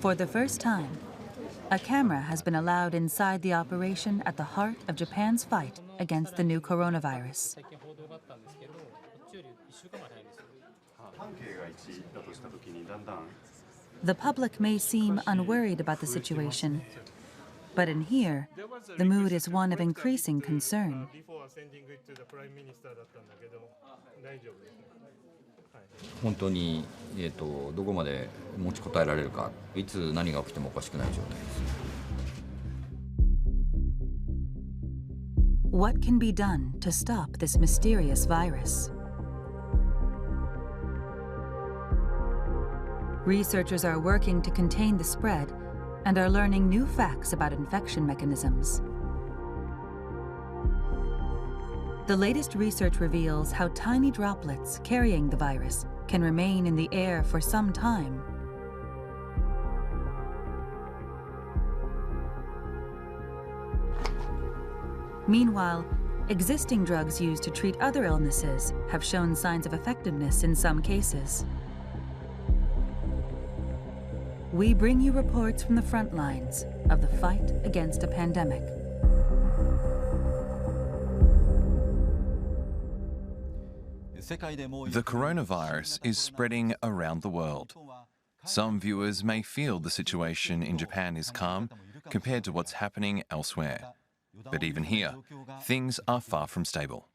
For the first time, a camera has been allowed inside the operation at the heart of Japan's fight against the new coronavirus. The public may seem unworried about the situation, but in here, the mood is one of increasing concern. 本当にどこまで持ちこたえられるか、いつ何が起きてもおかしくない状態です。What can be done to stop this mysterious virus? Researchers are working to contain the spread and are learning new facts about infection mechanisms. The latest research reveals how tiny droplets carrying the virus can remain in the air for some time. Meanwhile, existing drugs used to treat other illnesses have shown signs of effectiveness in some cases. We bring you reports from the front lines of the fight against a pandemic. The coronavirus is spreading around the world. Some viewers may feel the situation in Japan is calm compared to what's happening elsewhere. But even here, things are far from stable.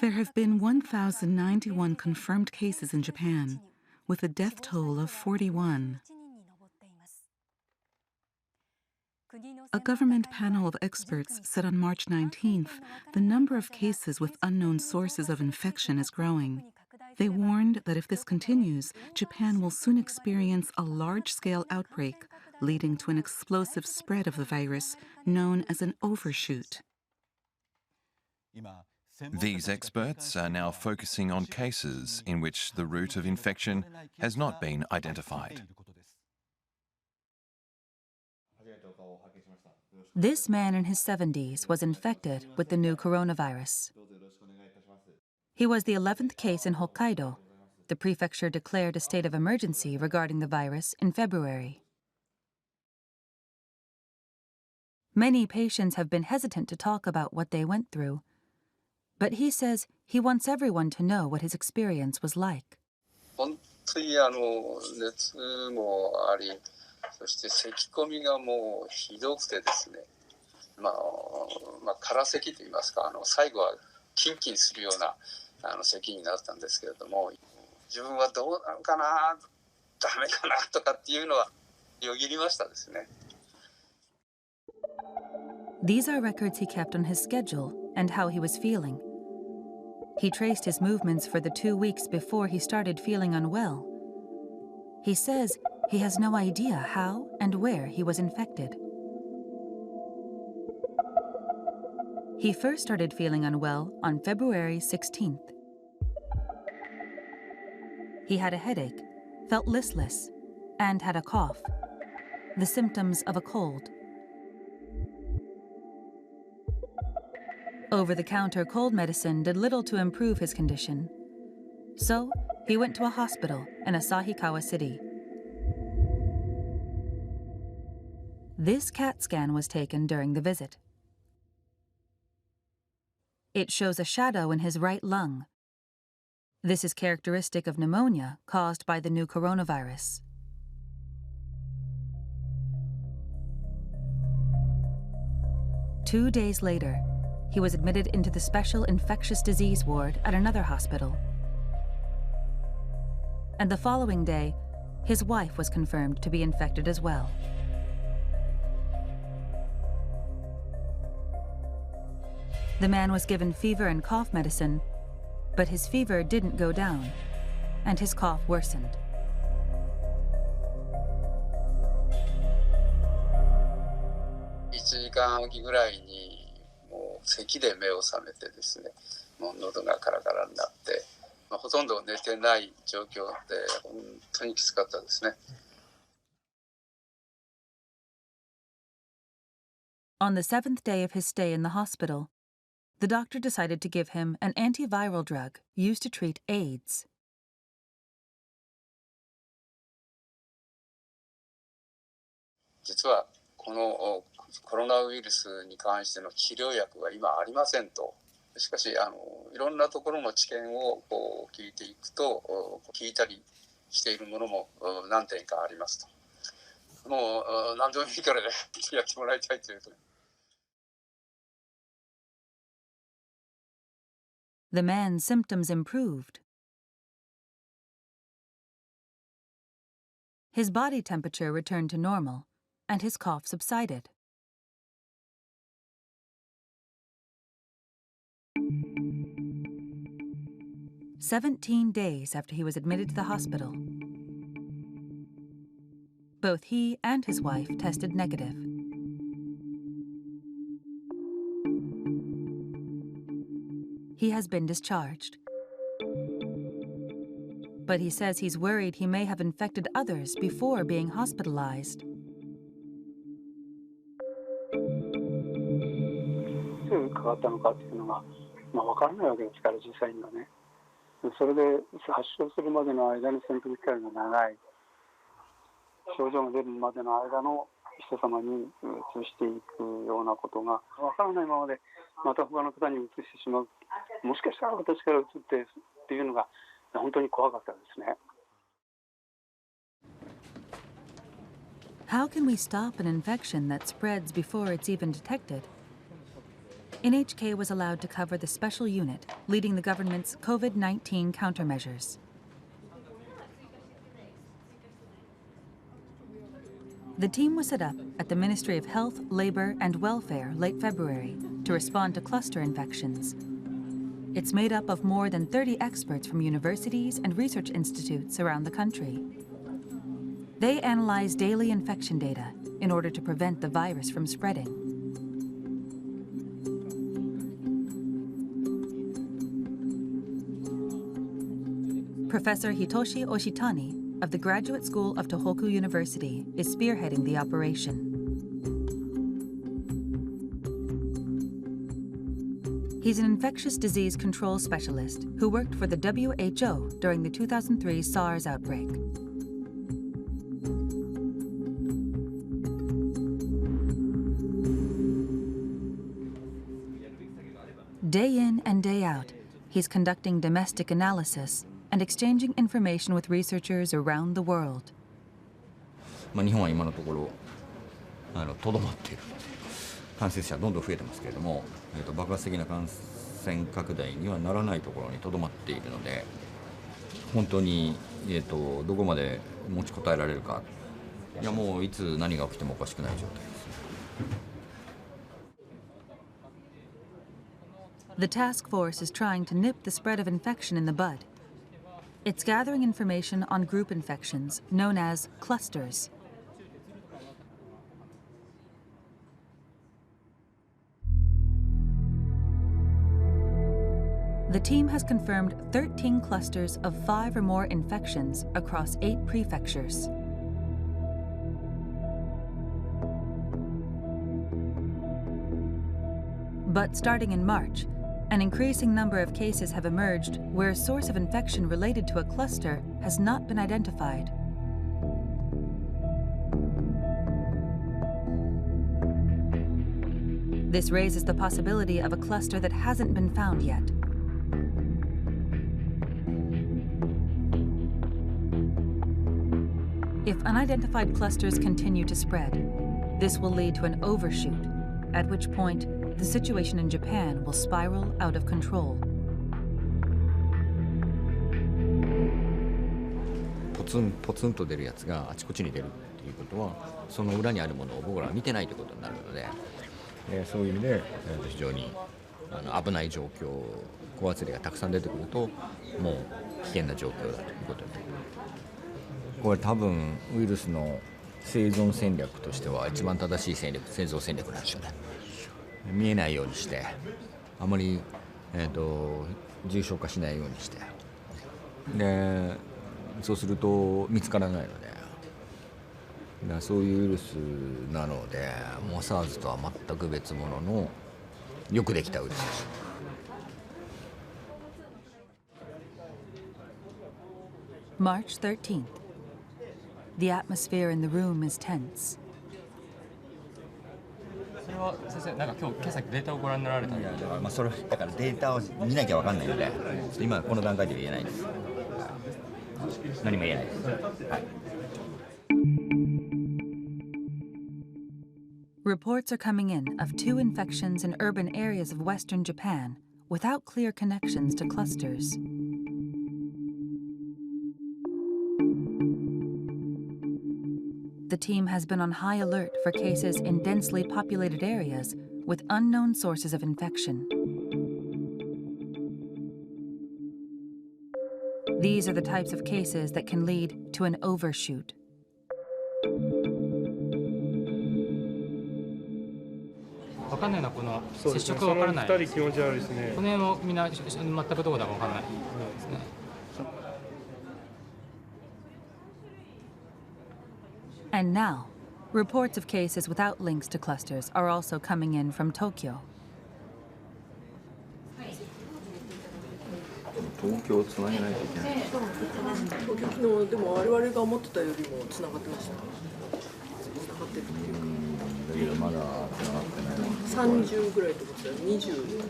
There have been 1,091 confirmed cases in Japan, with a death toll of 41. A government panel of experts said on March 19th the number of cases with unknown sources of infection is growing. They warned that if this continues, Japan will soon experience a large-scale outbreak, leading to an explosive spread of the virus known as an overshoot. These experts are now focusing on cases in which the route of infection has not been identified. This man in his 70s was infected with the new coronavirus. He was the 11th case in Hokkaido. The prefecture declared a state of emergency regarding the virus in February. Many patients have been hesitant to talk about what they went through, but he says he wants everyone to know what his experience was like. 本当に熱もあり、そして咳込みがもうひどくてですね、空咳と言いますか、最後はキンキンするような咳になったんですけれども、自分はどうなのかな、ダメかなとかっていうのはよぎりましたですね。These are records he kept on his schedule and how he was feeling. He traced his movements for the 2 weeks before he started feeling unwell. He says he has no idea how and where he was infected. He first started feeling unwell on February 16th. He had a headache, felt listless, and had a cough, the symptoms of a cold. Over-the-counter cold medicine did little to improve his condition. So, he went to a hospital in Asahikawa City. This CAT scan was taken during the visit. It shows a shadow in his right lung. This is characteristic of pneumonia caused by the new coronavirus. Two days later, he was admitted into the special infectious disease ward at another hospital. And the following day, his wife was confirmed to be infected as well. The man was given fever and cough medicine, but his fever didn't go down, and his cough worsened. On the 7th day of his stay in the hospital, the doctor decided to give him an antiviral drug used to treat AIDS. 実はこのコロナウイルスに関しての治療薬は今ありませんと。しかしいろんなところの知見を聞いていくと聞いたりしているものも何点かありますと。もう何でもいいからねやってもらいたいというと。The man's symptoms improved. His body temperature returned to normal, and his cough subsided. "17 days after he was admitted to the hospital, both he and his wife tested negative. He has been discharged. But he says he's worried he may have infected others before being hospitalized. いつかかったのかっていうのが、分からないわけですから、実際にはね。それで発症するまでの間に潜伏期間が長い、症状が出るまでの間の人様に移していくようなことが分からないままで、また他の方に移してしまう、もしかしたら私から移ってっていうのが本当に怖かったですね。How can we stop an infection that spreads before it's even detected? NHK was allowed to cover the special unit leading the government's COVID-19 countermeasures. The team was set up at the Ministry of Health, Labor and Welfare late February to respond to cluster infections. It's made up of more than 30 experts from universities and research institutes around the country. They analyze daily infection data in order to prevent the virus from spreading. Professor Hitoshi Oshitani of the Graduate School of Tohoku University is spearheading the operation. He's an infectious disease control specialist who worked for the WHO during the 2003 SARS outbreak. Day in and day out, he's conducting domestic analysis and exchanging information with researchers around the world. 日本は今のところとどまっている。感染者どんどん増えてますけれども、爆発的な感染拡大にはならないところにとどまっているので、本当に、どこまで持ちこたえられるか、いやもういつ何が起きてもおかしくない状態です。The task force is trying to nip the spread of infection in the bud. It's gathering information on group infections known as clusters. The team has confirmed 13 clusters of 5 or more infections across 8 prefectures. But starting in March, an increasing number of cases have emerged where a source of infection related to a cluster has not been identified. This raises the possibility of a cluster that hasn't been found yet. If unidentified clusters continue to spread, this will lead to an overshoot, at which point the situation in Japan will spiral out of control. ポツンと出るやつがあちこちに出るっていうことは、その裏にあるものを僕らは見てないということになるので、そういう意味で非常に危ない状況、高圧力がたくさん出てくると、もう危険な状況だということで、これ多分ウイルスの生存戦略としては一番正しい生存戦略なんですよね。見えないようにして、あまり、重症化しないようにして、でそうすると見つからないので、そういうウイルスなので、もう SARS とは全く別物のよくできたウイルスです。March 13th. The atmosphere in the room is tense. れは先生、なんか今朝データをご覧になられたんで。いや、だからそれだからデータを見なきゃわかんないので、ちょっと今この段階では言えないです。何も言えないです。はい。Reports are coming in of 2 infections in urban areas of Western Japan without clear connections to clusters. The team has been on high alert for cases in densely populated areas with unknown sources of infection. These are the types of cases that can lead to an overshoot. わかんないのはこの接触がわからない。その2人気持ち悪いですね。この辺もみんな全くどこだかわからないですね。And now, reports of cases without links to clusters are also coming in from Tokyo. 東京をつなげないといけない。東京昨日でも我々が思ってたよりもつながってました。つながってるっていうか。だけどまだつながってない。30ぐらいってことだよ。20。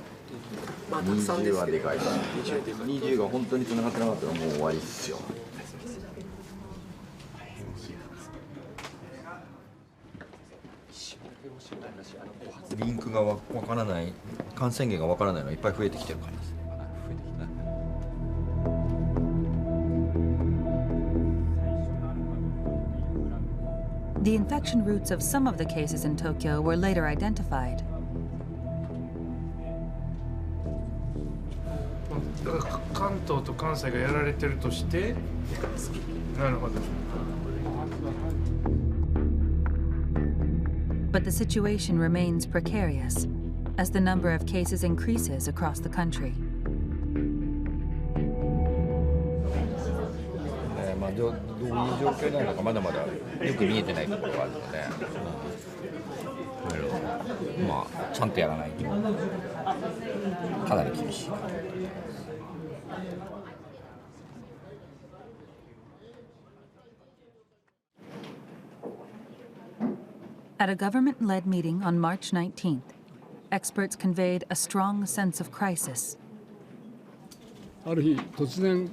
まあたくさんですけど。20はでかい。20が本当につながってなかったらもう終わりっすよ。リンクがわからない、感染源がわからないのがいっぱい増えてきてるからです。The infection routes of some of the cases in Tokyo were later identified. だから関東と関西がやられてるとして、なるほど。But the situation remains precarious as the number of cases increases across the country. まあどういう状況なのかまだまだよく見えてないところがあるので、まあちゃんとやらないとかなり厳しい。At a government-led meeting on March 19th, experts conveyed a strong sense of crisis. ある日突然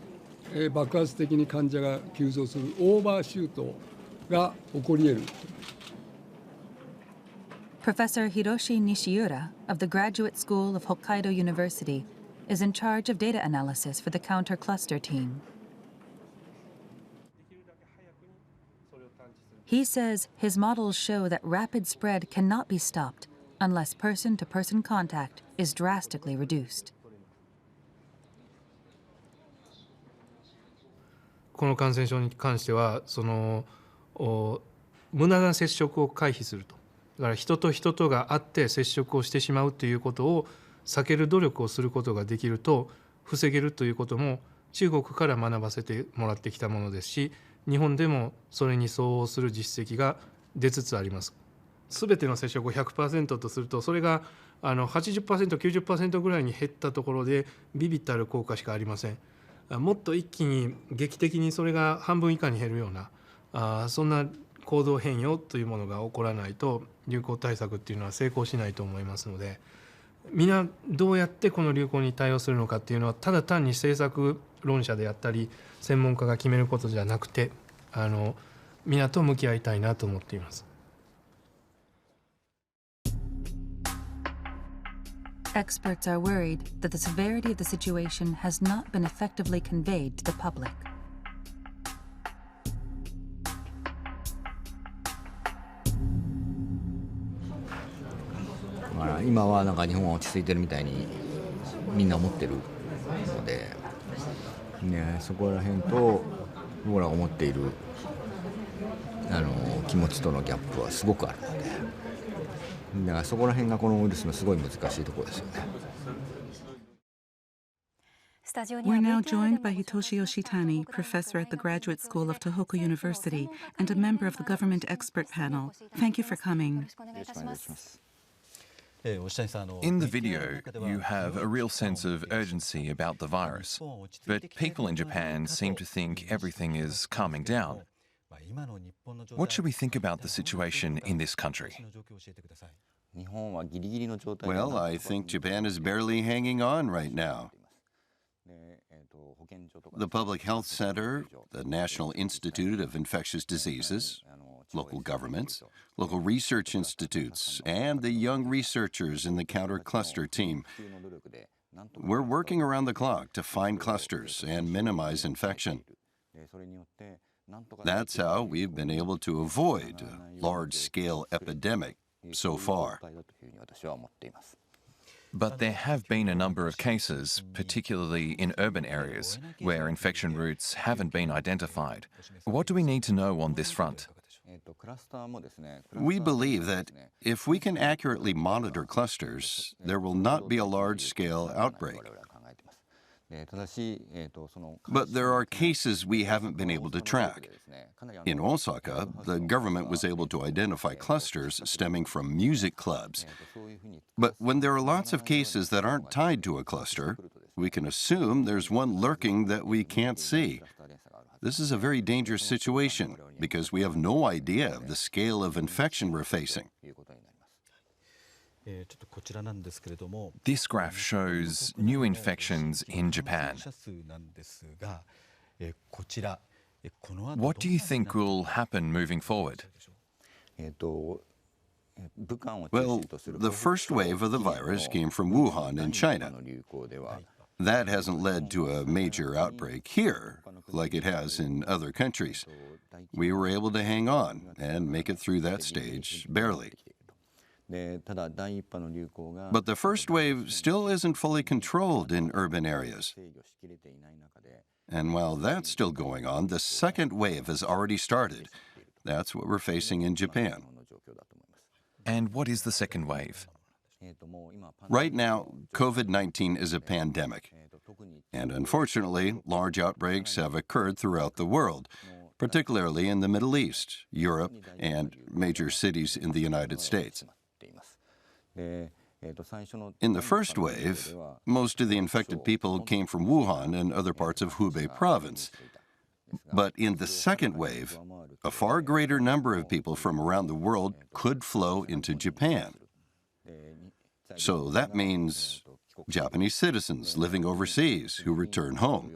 爆発的に患者が急増するオーバーシュートが起こり得る。Professor Hiroshi Nishiura of the Graduate School of Hokkaido University is in charge of data analysis for the counter-cluster team. He says his models show that rapid spread cannot be stopped unless person-to-person contact is drastically reduced. この感染症に関しては無駄な接触を回避すると。だから人と人とが会って接触をしてしまうということを避ける努力をすることができると防げるということも中国から学ばせてもらってきたものですし、日本でもそれに相応する実績が出つつあります。すべての接触を 100% とするとそれが80%、90% ぐらいに減ったところで微々たる効果しかありません。もっと一気に劇的にそれが半分以下に減るようなそんな行動変容というものが起こらないと流行対策っていうのは成功しないと思いますので、皆どうやってこの流行に対応するのかっていうのはただ単に政策論者であったり専門家が決めることじゃなくて皆と向き合いたいなと思っています。Experts are worried that the severity of the situation has not been effectively conveyed to the public. 今はなんか日本は落ち着いてるみたいにみんな思ってるので、ね、そこら辺と僕らが思っている気持ちとのギャップはすごくあるので、だからそこら辺がこのウイルスのすごい難しいところですよね。We're now joined by Hitoshi Yoshitani, professor at the Graduate School of Tohoku University and a member of the government expert panel. Thank you for coming. In the video, you have a real sense of urgency about the virus, but people in Japan seem to think everything is calming down. What should we think about the situation in this country? Well, I think Japan is barely hanging on right now. The Public Health Center, the National Institute of Infectious Diseases, local governments, local research institutes, and the young researchers in the counter-cluster team. We're working around the clock to find clusters and minimize infection. That's how we've been able to avoid a large-scale epidemic so far. But there have been a number of cases, particularly in urban areas, where infection routes haven't been identified. What do we need to know on this front? We believe that if we can accurately monitor clusters, there will not be a large-scale outbreak. But there are cases we haven't been able to track. In Osaka, the government was able to identify clusters stemming from music clubs. But when there are lots of cases that aren't tied to a cluster, we can assume there's one lurking that we can't see. This is a very dangerous situation because we have no idea of the scale of infection we're facing. This graph shows new infections in Japan. What do you think will happen moving forward? Well, the first wave of the virus came from Wuhan in China. That hasn't led to a major outbreak here, like it has in other countries. We were able to hang on and make it through that stage, barely. But the first wave still isn't fully controlled in urban areas. And while that's still going on, the second wave has already started. That's what we're facing in Japan. And what is the second wave? Right now, COVID-19 is a pandemic. And unfortunately, large outbreaks have occurred throughout the world, particularly in the Middle East, Europe, and major cities in the United States. In the first wave, most of the infected people came from Wuhan and other parts of Hubei province. But in the second wave, a far greater number of people from around the world could flow into Japan. So that means Japanese citizens living overseas who return home.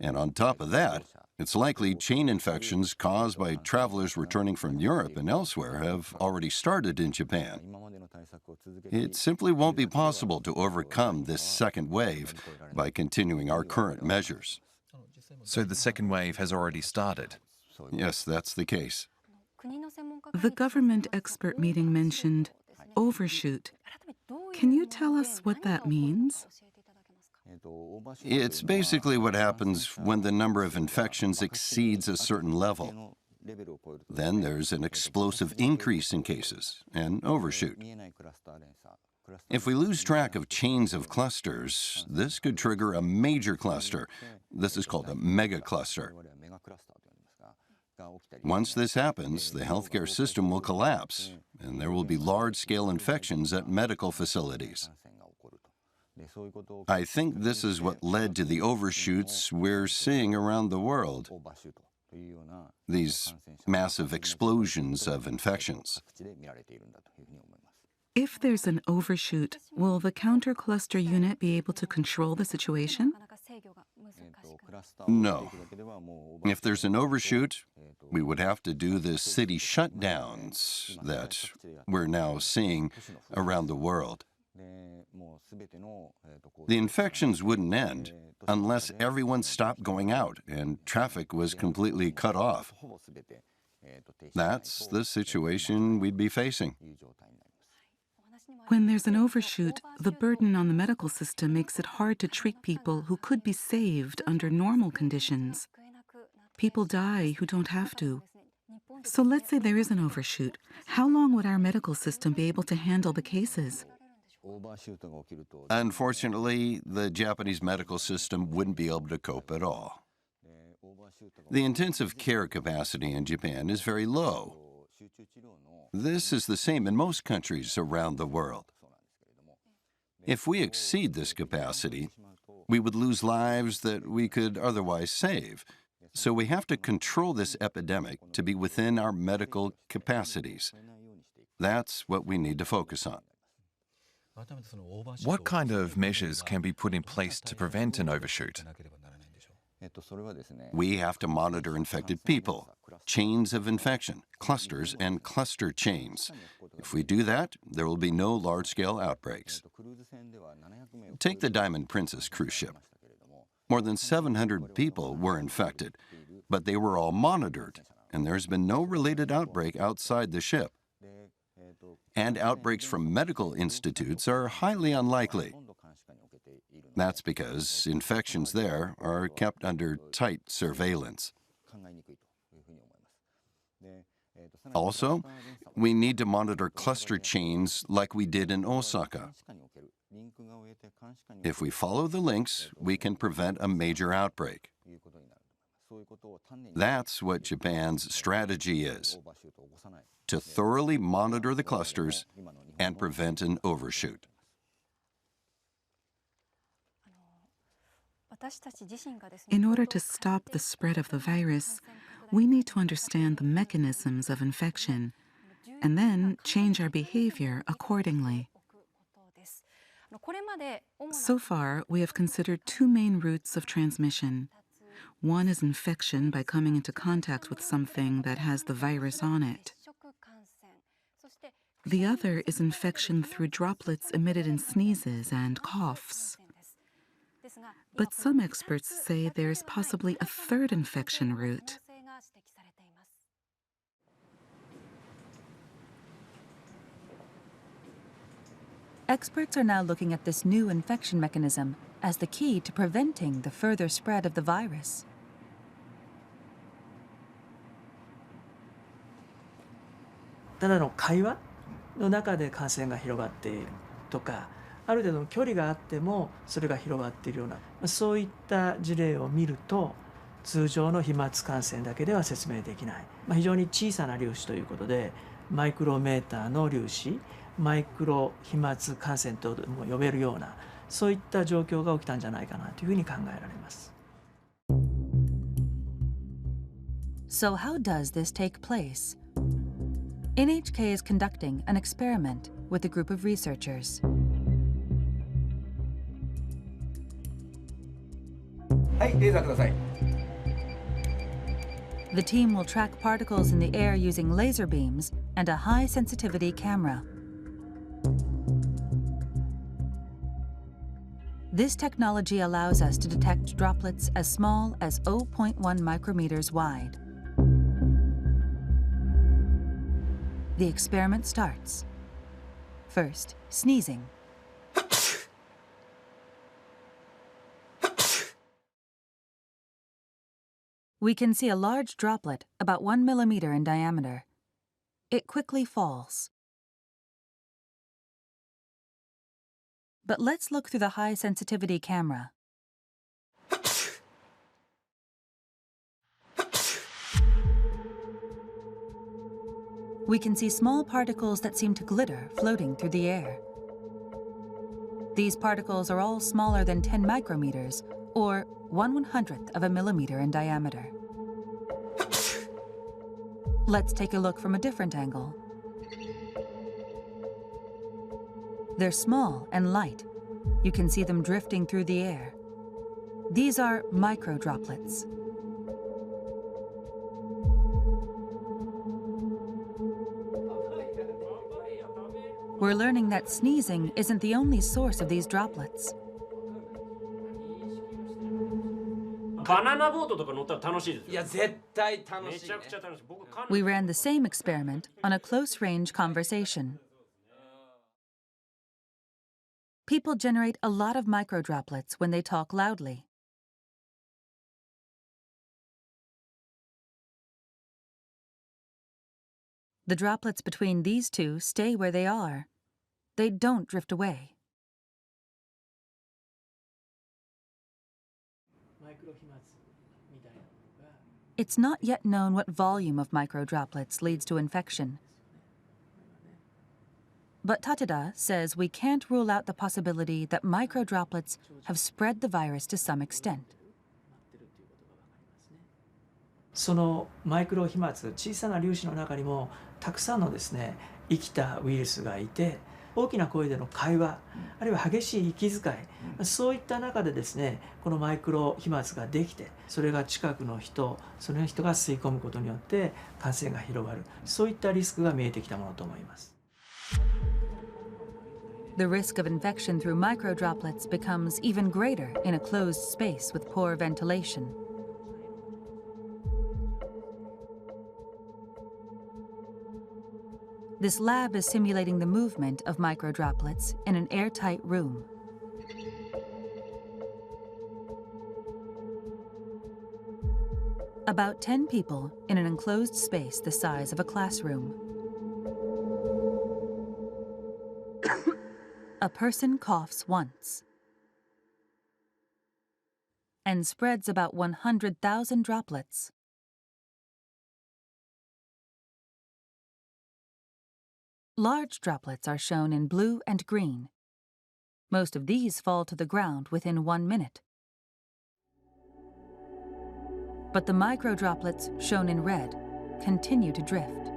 And on top of that, it's likely chain infections caused by travelers returning from Europe and elsewhere have already started in Japan. It simply won't be possible to overcome this second wave by continuing our current measures. So the second wave has already started? Yes, that's the case. The government expert meeting mentioned overshoot. Can you tell us what that means? It's basically what happens when the number of infections exceeds a certain level. Then there's an explosive increase in cases, an overshoot. If we lose track of chains of clusters, this could trigger a major cluster. This is called a megacluster. Once this happens, the healthcare system will collapse, and there will be large-scale infections at medical facilities. I think this is what led to the overshoots we're seeing around the world. These massive explosions of infections. If there's an overshoot, will the counter-cluster unit be able to control the situation? No. If there's an overshoot, we would have to do the city shutdowns that we're now seeing around the world. The infections wouldn't end unless everyone stopped going out and traffic was completely cut off. That's the situation we'd be facing. When there's an overshoot, the burden on the medical system makes it hard to treat people who could be saved under normal conditions. People die who don't have to. So let's say there is an overshoot. How long would our medical system be able to handle the cases? Unfortunately, the Japanese medical system wouldn't be able to cope at all. The intensive care capacity in Japan is very low. This is the same in most countries around the world. If we exceed this capacity, we would lose lives that we could otherwise save. So we have to control this epidemic to be within our medical capacities. That's what we need to focus on. What kind of measures can be put in place to prevent an overshoot? We have to monitor infected people, chains of infection, clusters, and cluster chains. If we do that, there will be no large-scale outbreaks. Take the Diamond Princess cruise ship. More than 700 people were infected, but they were all monitored, and there's been no related outbreak outside the ship. And outbreaks from medical institutes are highly unlikely. That's because infections there are kept under tight surveillance. Also, we need to monitor cluster chains like we did in Osaka. If we follow the links, we can prevent a major outbreak. That's what Japan's strategy is, to thoroughly monitor the clusters and prevent an overshoot. In order to stop the spread of the virus, we need to understand the mechanisms of infection and then change our behavior accordingly. So far, we have considered two main routes of transmission. One is infection by coming into contact with something that has the virus on it. The other is infection through droplets emitted in sneezes and coughs. But some experts say there's possibly a third infection route. Experts are now looking at this new infection mechanism as the key to preventing the further spread of the virus. ただの会話の中で感染が広がっているとか、ある程度の距離があってもそれが広がっているような、そういった事例を見ると、通常の飛沫感染だけでは説明できない、非常に小さな粒子ということで、マイクロメーターの粒子、マイクロ飛沫感染とも呼べるような、そういった状況が起きたんじゃないかなというふうに考えられます。So how does this take place? NHK is conducting an experiment with a group of researchers. はい、レーザーください。The team will track particles in the air using laser beams and a high-sensitivity camera. This technology allows us to detect droplets as small as 0.1 micrometers wide. The experiment starts. First, sneezing. We can see a large droplet about 1 millimeter in diameter. It quickly falls. But let's look through the high-sensitivity camera. We can see small particles that seem to glitter floating through the air. These particles are all smaller than 10 micrometers, or 1/100th of a millimeter in diameter. Let's take a look from a different angle. They're small and light. You can see them drifting through the air. These are microdroplets. We're learning that sneezing isn't the only source of these droplets. We ran the same experiment on a close-range conversation. People generate a lot of microdroplets when they talk loudly. The droplets between these two stay where they are. They don't drift away. It's not yet known what volume of microdroplets leads to infection. But Tateda says we can't rule out the possibility that microdroplets have spread the virus to some extent. そのマイクロ飛沫、小さな粒子の中にもたくさんのですね、生きたウイルスがいて、大きな声での会話、あるいは激しい息遣い、そういった中でですね、このマイクロ飛沫ができて、それが近くの人、その人が吸い込むことによって感染が広がる、そういったリスクが見えてきたものと思います。The risk of infection through microdroplets becomes even greater in a closed space with poor ventilation. This lab is simulating the movement of microdroplets in an airtight room. About 10 people in an enclosed space the size of a classroom. A person coughs once and spreads about 100,000 droplets. Large droplets are shown in blue and green. Most of these fall to the ground within 1 minute. But the microdroplets, shown in red, continue to drift.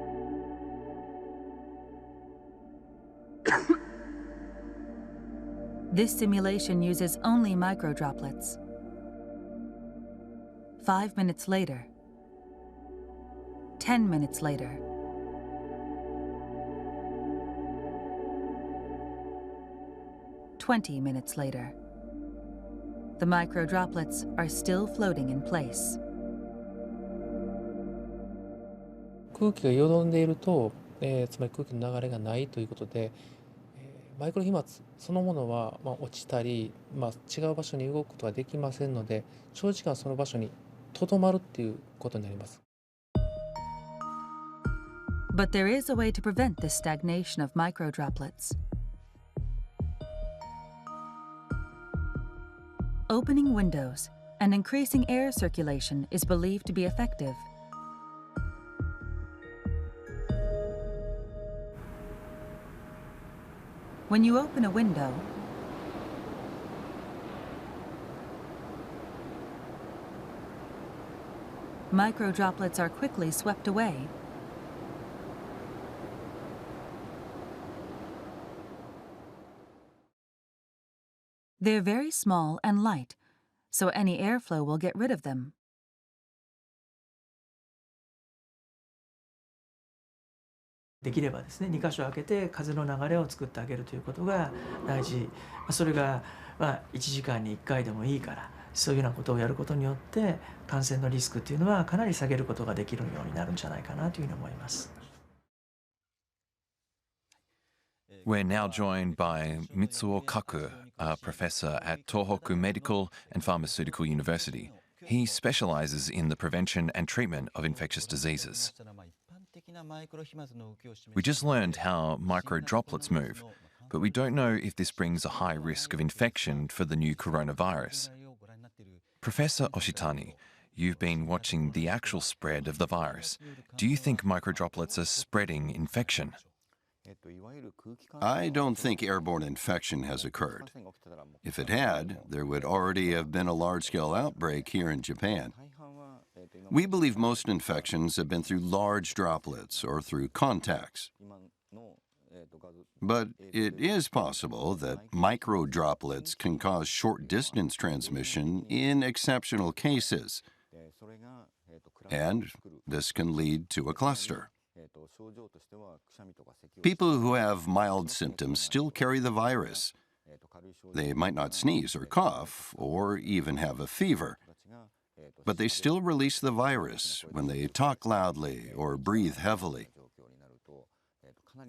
This simulation uses only microdroplets. 5 minutes later, 10 minutes later, 20 minutes later, the microdroplets are still floating in place. 空気がよどんでいると、つまり空気の流れがないということで、マイクロ飛沫そのものは、落ちたり、違う場所に動くことができませんので、長時間その場所にとどまるっていうことになります。But there is a way to prevent this stagnation of microdroplets. Opening windows and increasing air circulation is believed to be effective. When you open a window, microdroplets are quickly swept away. They're very small and light, so any airflow will get rid of them. できればですね、2箇所開けて風の流れを作ってあげるということが大事。それが1時間に1回でもいいから、そういうようなことをやることによって感染のリスクっていうのはかなり下げることができるようになるんじゃないかなというふうに思います。We're now joined by Mitsuo Kaku, a professor at Tohoku Medical and Pharmaceutical University. He specializes in the prevention and treatment of infectious diseases. We just learned how microdroplets move, but we don't know if this brings a high risk of infection for the new coronavirus. Professor Oshitani, you've been watching the actual spread of the virus. Do you think microdroplets are spreading infection? I don't think airborne infection has occurred. If it had, there would already have been a large-scale outbreak here in Japan. We believe most infections have been through large droplets or through contacts. But it is possible that microdroplets can cause short-distance transmission in exceptional cases, and this can lead to a cluster. People who have mild symptoms still carry the virus. They might not sneeze or cough or even have a fever, but they still release the virus when they talk loudly or breathe heavily.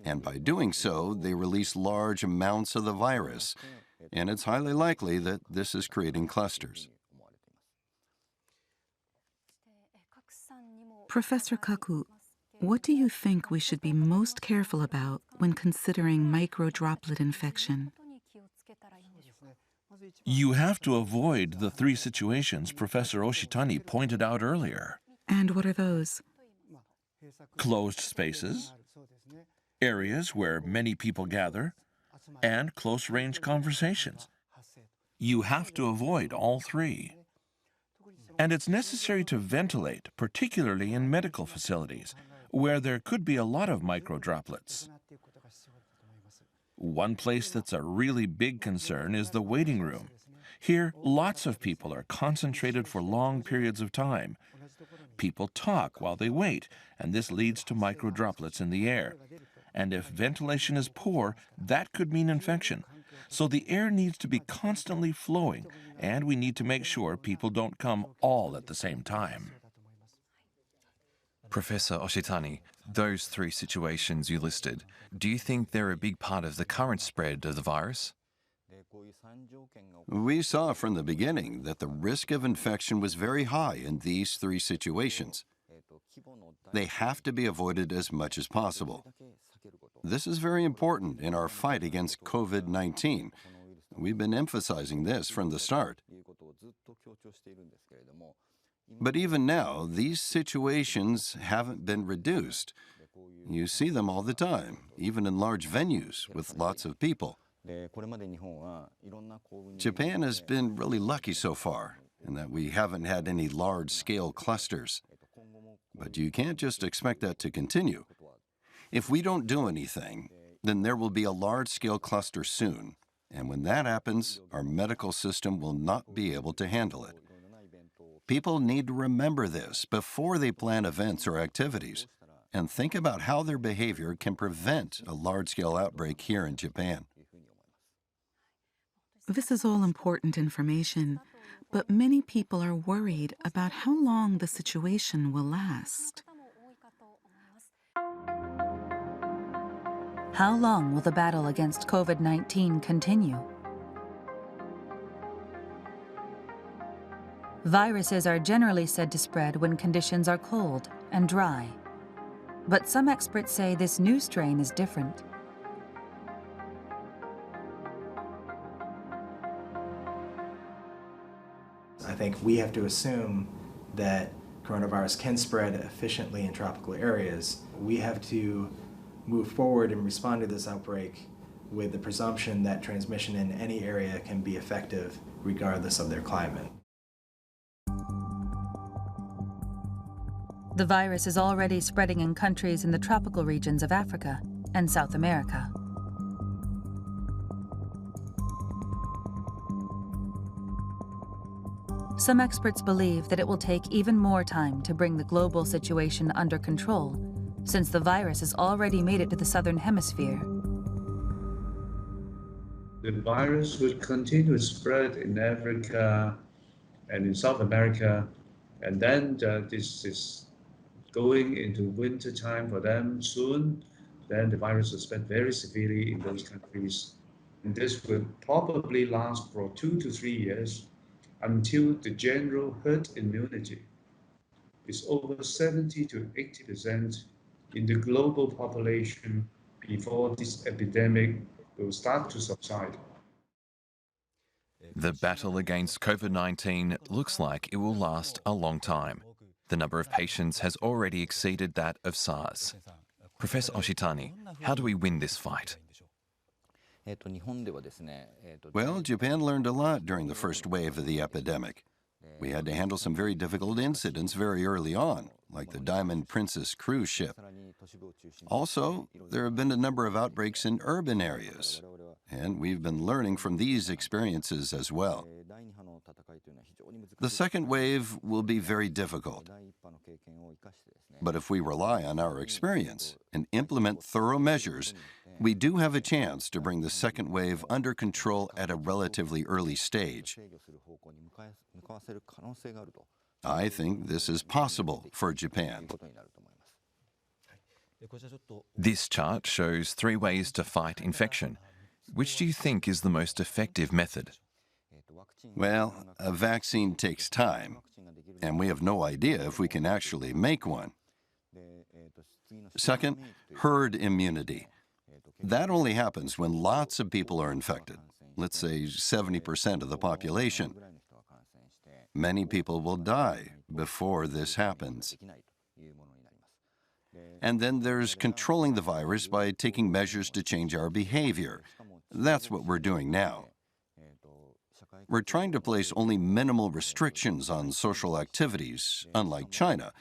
And by doing so, they release large amounts of the virus, and it's highly likely that this is creating clusters. Professor Kaku, what do you think we should be most careful about when considering microdroplet infection? You have to avoid the 3 situations Professor Oshitani pointed out earlier. And what are those? Closed spaces, areas where many people gather, and close-range conversations. You have to avoid all 3. And it's necessary to ventilate, particularly in medical facilities, where there could be a lot of microdroplets. One place that's a really big concern is the waiting room. Here, lots of people are concentrated for long periods of time. People talk while they wait, and this leads to microdroplets in the air. And if ventilation is poor, that could mean infection. So the air needs to be constantly flowing, and we need to make sure people don't come all at the same time. Professor Oshitani, those three situations you listed, do you think they're a big part of the current spread of the virus? We saw from the beginning that the risk of infection was very high in these three situations. They have to be avoided as much as possible. This is very important in our fight against COVID-19. We've been emphasizing this from the start. But even now, these situations haven't been reduced. You see them all the time, even in large venues with lots of people. Japan has been really lucky so far in that we haven't had any large-scale clusters. But you can't just expect that to continue. If we don't do anything, then there will be a large-scale cluster soon. And when that happens, our medical system will not be able to handle it. People need to remember this before they plan events or activities and think about how their behavior can prevent a large-scale outbreak here in Japan. This is all important information, but many people are worried about how long the situation will last. How long will the battle against COVID-19 continue? Viruses are generally said to spread when conditions are cold and dry. But some experts say this new strain is different. I think we have to assume that coronavirus can spread efficiently in tropical areas. We have to move forward and respond to this outbreak with the presumption that transmission in any area can be effective regardless of their climate. The virus is already spreading in countries in the tropical regions of Africa and South America. Some experts believe that it will take even more time to bring the global situation under control, since the virus has already made it to the southern hemisphere. The virus will continue to spread in Africa and in South America, and then this is going into winter time for them soon. Then the virus will spread very severely in those countries. And this will probably last for 2 to 3 years until the general herd immunity is over 70 to 80% in the global population before this epidemic will start to subside. The battle against COVID-19 looks like it will last a long time. The number of patients has already exceeded that of SARS. Professor Oshitani, how do we win this fight? Well, Japan learned a lot during the first wave of the epidemic. We had to handle some very difficult incidents very early on, like the Diamond Princess cruise ship. Also, there have been a number of outbreaks in urban areas, and we've been learning from these experiences as well. The second wave will be very difficult. But if we rely on our experience and implement thorough measures, we do have a chance to bring the second wave under control at a relatively early stage. I think this is possible for Japan. This chart shows 3 ways to fight infection. Which do you think is the most effective method? Well, a vaccine takes time, and we have no idea if we can actually make one. Second, herd immunity. That only happens when lots of people are infected, let's say 70% of the population. Many people will die before this happens. And then there's controlling the virus by taking measures to change our behavior. That's what we're doing now. We're trying to place only minimal restrictions on social activities, unlike China,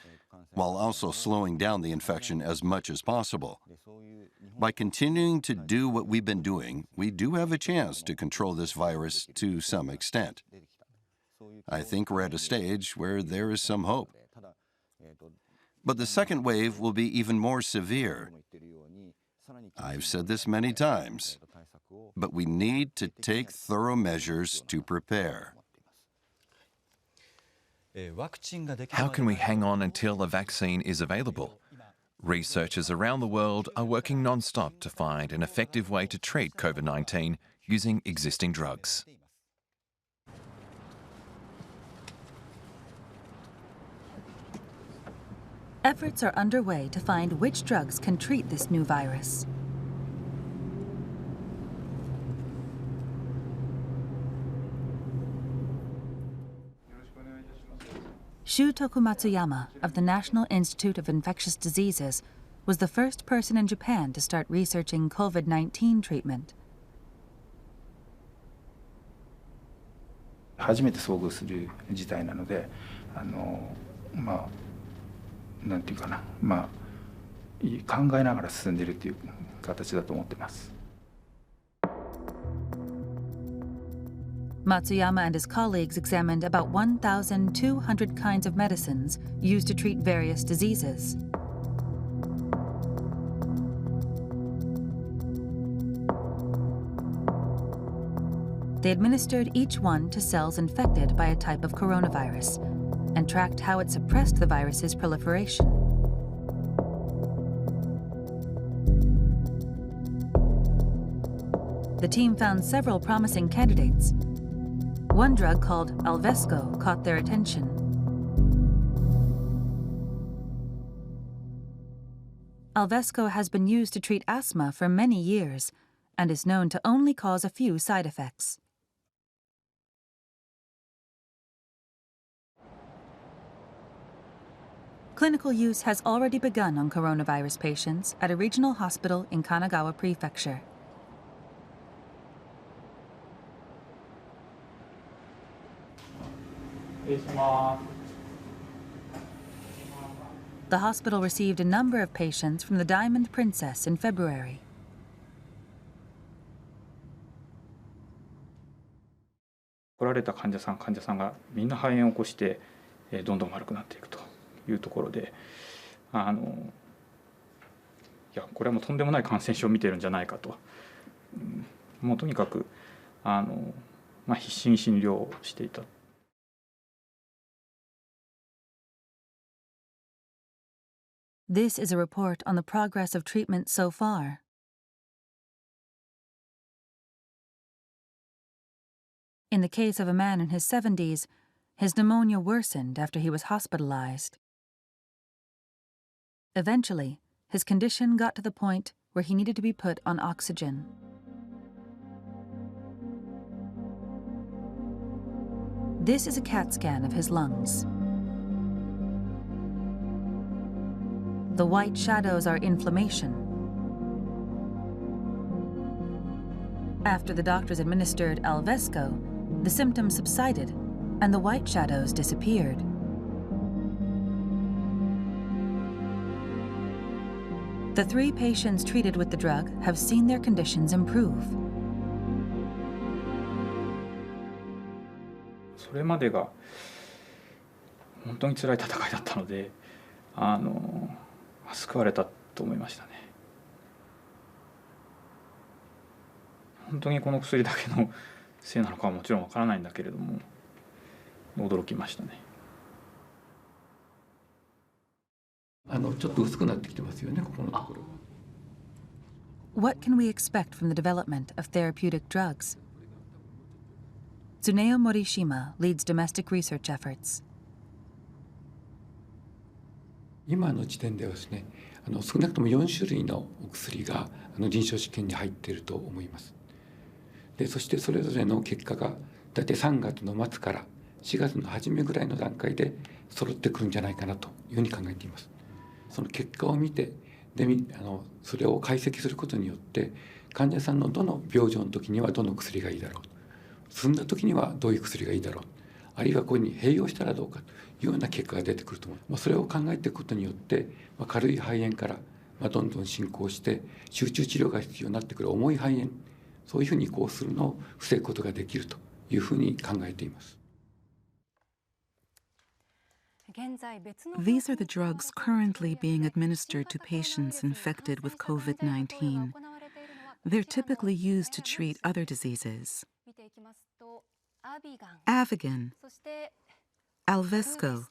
while also slowing down the infection as much as possible. By continuing to do what we've been doing, we do have a chance to control this virus to some extent. I think we're at a stage where there is some hope. But the second wave will be even more severe. I've said this many times, but we need to take thorough measures to prepare. How can we hang on until a vaccine is available? Researchers around the world are working non-stop to find an effective way to treat COVID-19 using existing drugs. Efforts are underway to find which drugs can treat this new virus. Shutoku Matsuyama of the National Institute of Infectious Diseases was the first person in Japan to start researching COVID-19 treatment. 初めて遭遇する事態なので、なんていうかな、考えながら進んでいるという形だと思っています。Matsuyama and his colleagues examined about 1,200 kinds of medicines used to treat various diseases. They administered each one to cells infected by a type of coronavirus and tracked how it suppressed the virus's proliferation. The team found several promising candidates. One drug called Alvesco caught their attention. Alvesco has been used to treat asthma for many years and is known to only cause a few side effects. Clinical use has already begun on coronavirus patients at a regional hospital in Kanagawa Prefecture. The hospital received a number of patients from the Diamond Princess in February.来られた患者さんがみんな肺炎を起こしてどんどん悪くなっていくというところで、いやこれはもうとんでもない感染症を見てるんじゃないかと、もうとにかく必死に診療をしていた。This is a report on the progress of treatment so far. In the case of a man in his 70s, his pneumonia worsened after he was hospitalized. Eventually, his condition got to the point where he needed to be put on oxygen. This is a CAT scan of his lungs. The white shadows are inflammation. After the doctors administered Alvesco, the symptoms subsided and the white shadows disappeared. The 3 patients treated with the drug have seen their conditions improve. それまでが本当に辛い戦いだったので、救われたと思いましたね。本当にこの薬だけのせいなのかはもちろんわからないんだけれども、驚きましたね。ちょっと薄くなってきてますよね、ここのところ。What can we expect from the development of therapeutic drugs? Tsuneo Morishima leads domestic research efforts. 今の時点ではですね、少なくとも4種類のお薬が臨床試験に入っていると思います。でそしてそれぞれの結果が大体3月の末から4月の初めぐらいの段階で揃ってくるんじゃないかなというふうに考えています。その結果を見てそれを解析することによって患者さんのどの病状の時にはどの薬がいいだろう、進んだ時にはどういう薬がいいだろう、あるいはこれに併用したらどうかというような結果が出てくると思います。それを考えていくことによって軽い肺炎からどんどん進行して集中治療が必要になってくる重い肺炎、そういうふうに移行するのを防ぐことができるというふうに考えています。These are the drugs currently being administered to patients infected with COVID-19. They're typically used to treat other diseases. Avigan, Alvesco,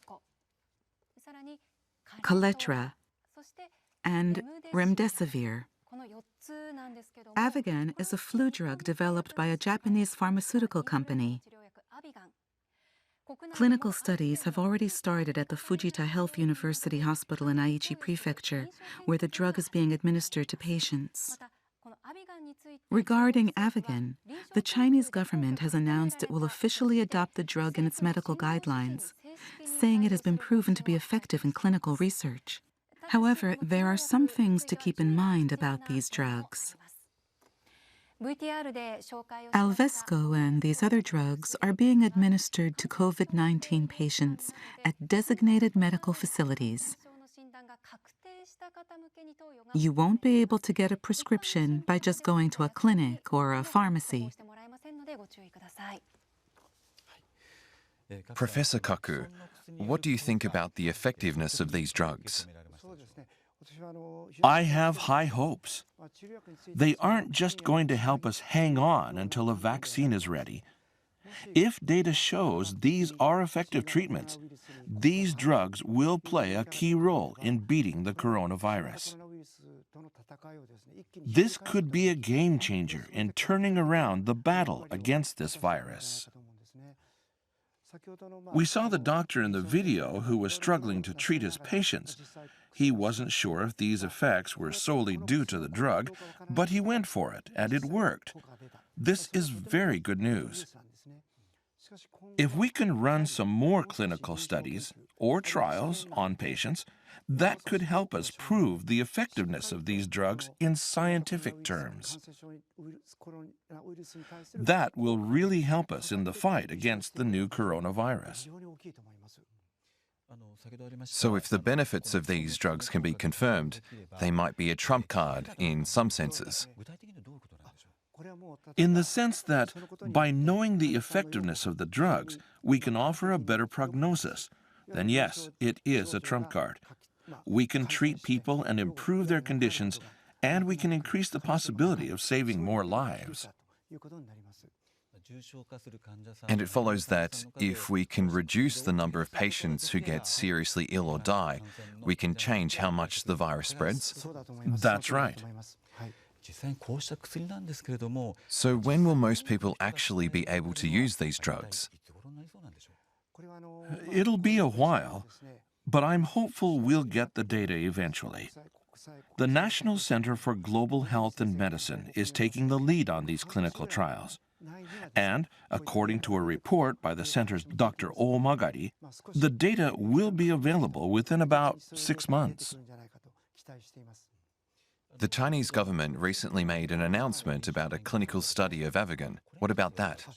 Kaletra, and remdesivir. Avigan is a flu drug developed by a Japanese pharmaceutical company. Clinical studies have already started at the Fujita Health University Hospital in Aichi Prefecture, where the drug is being administered to patients. Regarding Avigan, the Chinese government has announced it will officially adopt the drug in its medical guidelines, saying it has been proven to be effective in clinical research. However, there are some things to keep in mind about these drugs. Alvesco and these other drugs are being administered to COVID-19 patients at designated medical facilities. You won't be able to get a prescription by just going to a clinic or a pharmacy. Professor Kaku, what do you think about the effectiveness of these drugs? I have high hopes. They aren't just going to help us hang on until a vaccine is ready. If data shows these are effective treatments, these drugs will play a key role in beating the coronavirus. This could be a game changer in turning around the battle against this virus. We saw the doctor in the video who was struggling to treat his patients. He wasn't sure if these effects were solely due to the drug, but he went for it, and it worked. This is very good news. If we can run some more clinical studies or trials on patients, that could help us prove the effectiveness of these drugs in scientific terms. That will really help us in the fight against the new coronavirus. So if the benefits of these drugs can be confirmed, they might be a trump card in some senses. In the sense that, by knowing the effectiveness of the drugs, we can offer a better prognosis, then yes, it is a trump card. We can treat people and improve their conditions, and we can increase the possibility of saving more lives. And it follows that if we can reduce the number of patients who get seriously ill or die, we can change how much the virus spreads? That's right. So when will most people actually be able to use these drugs? It'll be a while, but I'm hopeful we'll get the data eventually. The National Center for Global Health and Medicine is taking the lead on these clinical trials. And, according to a report by the center's Dr. Omagari, the data will be available within about 6 months. The Chinese government recently made an announcement about a clinical study of Avigan. What about that?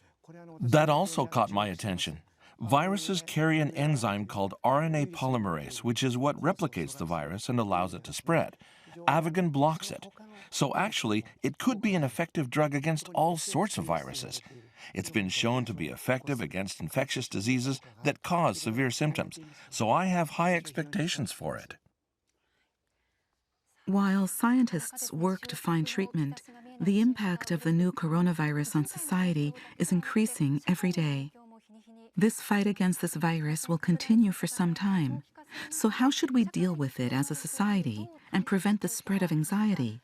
That also caught my attention. Viruses carry an enzyme called RNA polymerase, which is what replicates the virus and allows it to spread. Avigan blocks it. So actually, it could be an effective drug against all sorts of viruses. It's been shown to be effective against infectious diseases that cause severe symptoms. So I have high expectations for it. While scientists work to find treatment, the impact of the new coronavirus on society is increasing every day. This fight against this virus will continue for some time. So how should we deal with it as a society and prevent the spread of anxiety?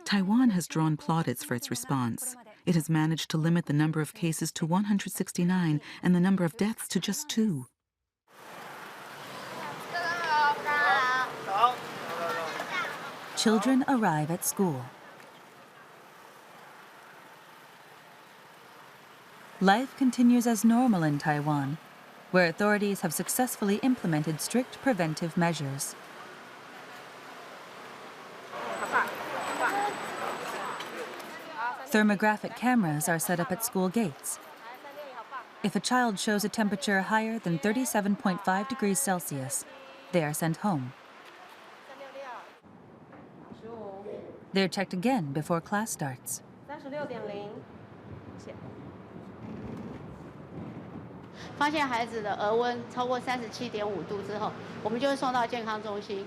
Taiwan has drawn plaudits for its response. It has managed to limit the number of cases to 169 and the number of deaths to just 2. Children arrive at school. Life continues as normal in Taiwan, where authorities have successfully implemented strict preventive measures. Thermographic cameras are set up at school gates. If a child shows a temperature higher than 37.5 degrees Celsius, they are sent home. They're checked again before class starts. 36.0，发现孩子的额温超过37.5度之后，我们就会送到健康中心。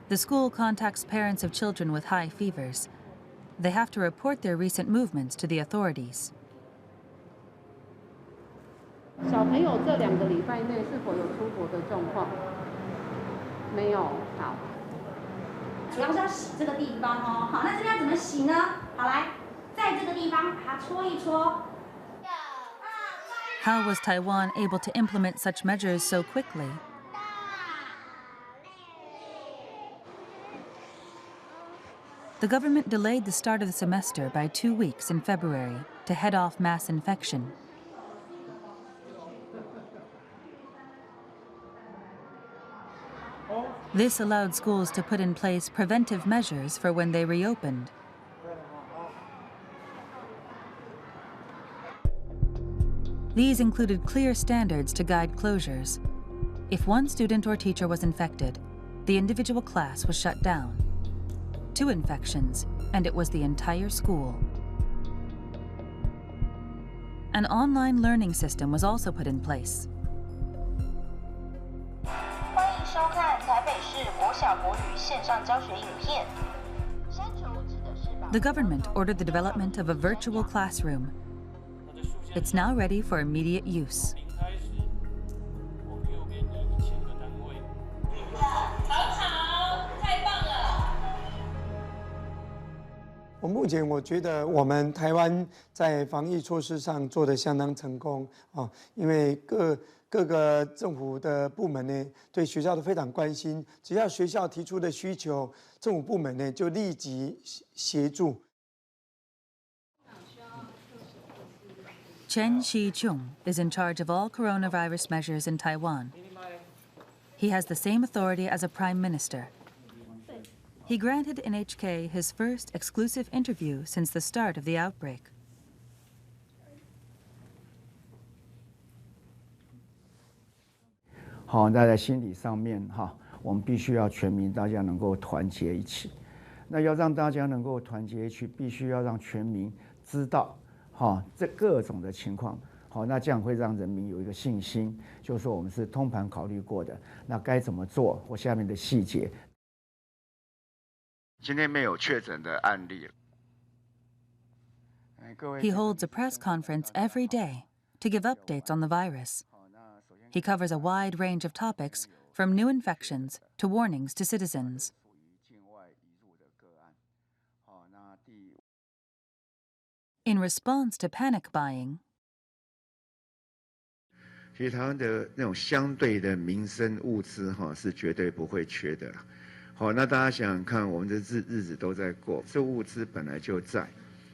The school contacts parents of children with high fevers. They have to report their recent movements to the authorities. 小朋友这2个礼拜内是否有出国的状况？没有，好。主要是要洗这个地方哦。好，那这边要怎么洗呢？好，来，在这个地方把它搓一搓。How was Taiwan able to implement such measures so quickly? The government delayed the start of the semester by 2 weeks in February to head off mass infection. This allowed schools to put in place preventive measures for when they reopened. These included clear standards to guide closures. If one student or teacher was infected, the individual class was shut down. 2 infections, and it was the entire school. An online learning system was also put in place. The government ordered the development of a virtual classroom. It's now ready for immediate use. 目前我觉得我们台湾在防疫措施上做得相当成功啊，因为各个政府的部门呢对学校都非常关心，只要学校提出的需求，政府部门呢就立即协助。Chen Shih-chung is in charge of all coronavirus measures in Taiwan. He has the same authority as a prime minister. He granted NHK his first exclusive interview since the start of the outbreak. 好，那在心理上面哈，我们必须要全民大家能够团结一起。那要让大家能够团结一起，必须要让全民知道，哈，这各种的情况。好，那这样会让人民有一个信心，就是说我们是通盘考虑过的，那该怎么做或下面的细节。今天没有确诊的案例。He holds a press conference every day to give updates on the virus. He covers a wide range of topics, from new infections to warnings to citizens. In response to panic buying, 其实台湾的那种相对的民生物资哈是绝对不会缺的啦。好，那大家想想看，我们的日子都在过，这物资本来就在，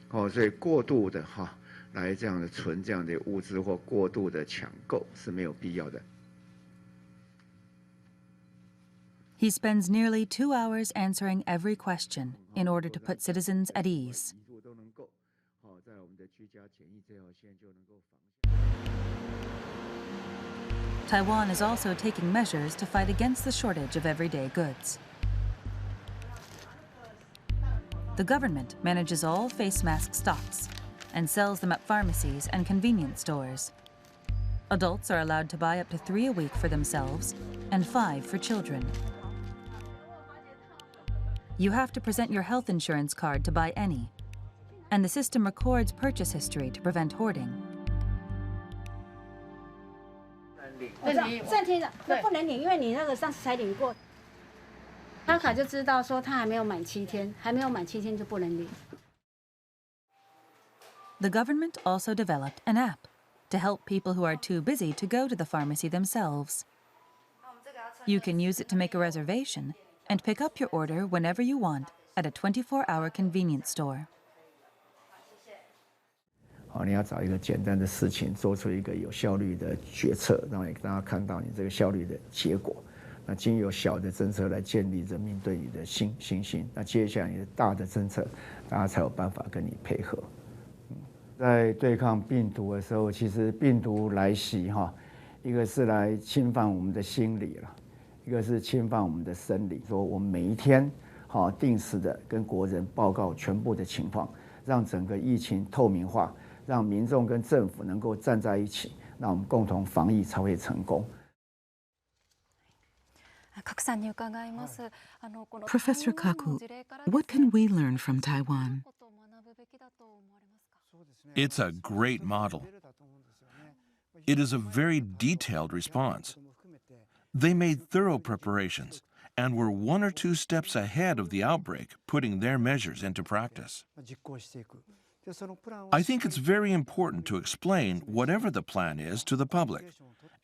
好，所以过度的哈来这样的存这样的物资或过度的抢购是没有必要的。He spends nearly 2 hours answering every question in order to put citizens at ease. Taiwan is also taking measures to fight against the shortage of everyday goods. The government manages all face mask stocks and sells them at pharmacies and convenience stores. Adults are allowed to buy up to 3 a week for themselves and 5 for children. You have to present your health insurance card to buy any, and the system records purchase history to prevent hoarding. 暂停的，那不能领，因为你那个上次才领过。他卡就知道说他还没有满7天，还没有满7天就不能领。The government also developed an app to help people who are too busy to go to the pharmacy themselves. You can use it to make a reservation and pick up your order whenever you want at a 24-hour convenience store. 好，你要找一个简单的事情，做出一个有效率的决策，让大家看到你这个效率的结果。那经由小的政策来建立人民对你的信心。那接下来你的大的政策，大家才有办法跟你配合。在对抗病毒的时候，其实病毒来袭哈，一个是来侵犯我们的心理了，一个是侵犯我们的生理。说我们每一天，定时的跟国人报告全部的情况，让整个疫情透明化，让民众跟政府能够站在一起，让我们共同防疫才会成功。Professor Kaku, what can we learn from Taiwan? It's a great model. It is a very detailed response. They made thorough preparations and were 1 or 2 steps ahead of the outbreak, putting their measures into practice. I think it's very important to explain whatever the plan is to the public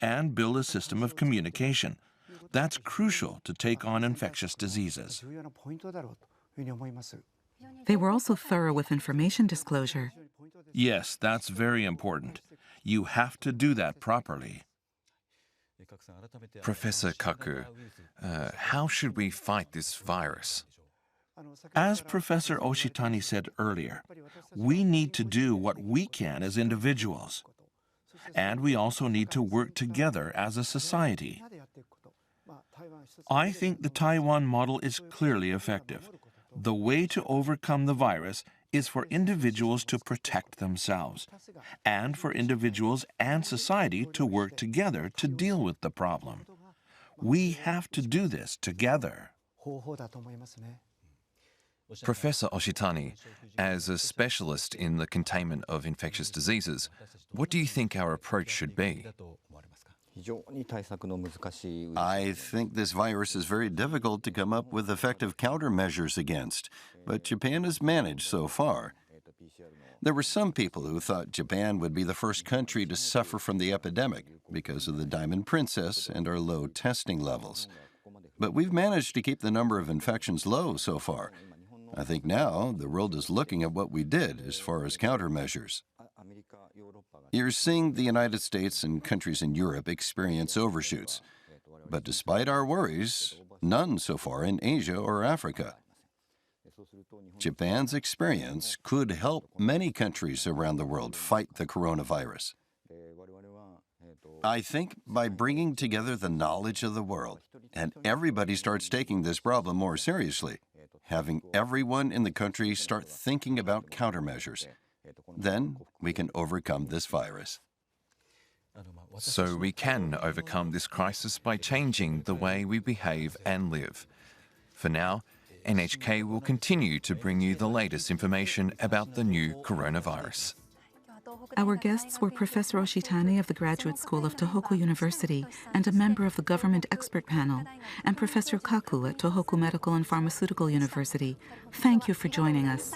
and build a system of communication. That's crucial to take on infectious diseases. They were also thorough with information disclosure. Yes, that's very important. You have to do that properly. Professor Kaku, how should we fight this virus? As Professor Oshitani said earlier, we need to do what we can as individuals. And we also need to work together as a society. I think the Taiwan model is clearly effective. The way to overcome the virus is for individuals to protect themselves, and for individuals and society to work together to deal with the problem. We have to do this together. Professor Oshitani, as a specialist in the containment of infectious diseases, what do you think our approach should be? I think this virus is very difficult to come up with effective countermeasures against, but Japan has managed so far. There were some people who thought Japan would be the first country to suffer from the epidemic because of the Diamond Princess and our low testing levels. But we've managed to keep the number of infections low so far. I think now the world is looking at what we did as far as countermeasures. You're seeing the United States and countries in Europe experience overshoots. But despite our worries, none so far in Asia or Africa. Japan's experience could help many countries around the world fight the coronavirus. I think by bringing together the knowledge of the world, and everybody starts taking this problem more seriously, having everyone in the country start thinking about countermeasures, then we can overcome this virus. So we can overcome this crisis by changing the way we behave and live. For now, NHK will continue to bring you the latest information about the new coronavirus. Our guests were Professor Oshitani of the Graduate School of Tohoku University and a member of the Government Expert Panel, and Professor Kaku at Tohoku Medical and Pharmaceutical University. Thank you for joining us.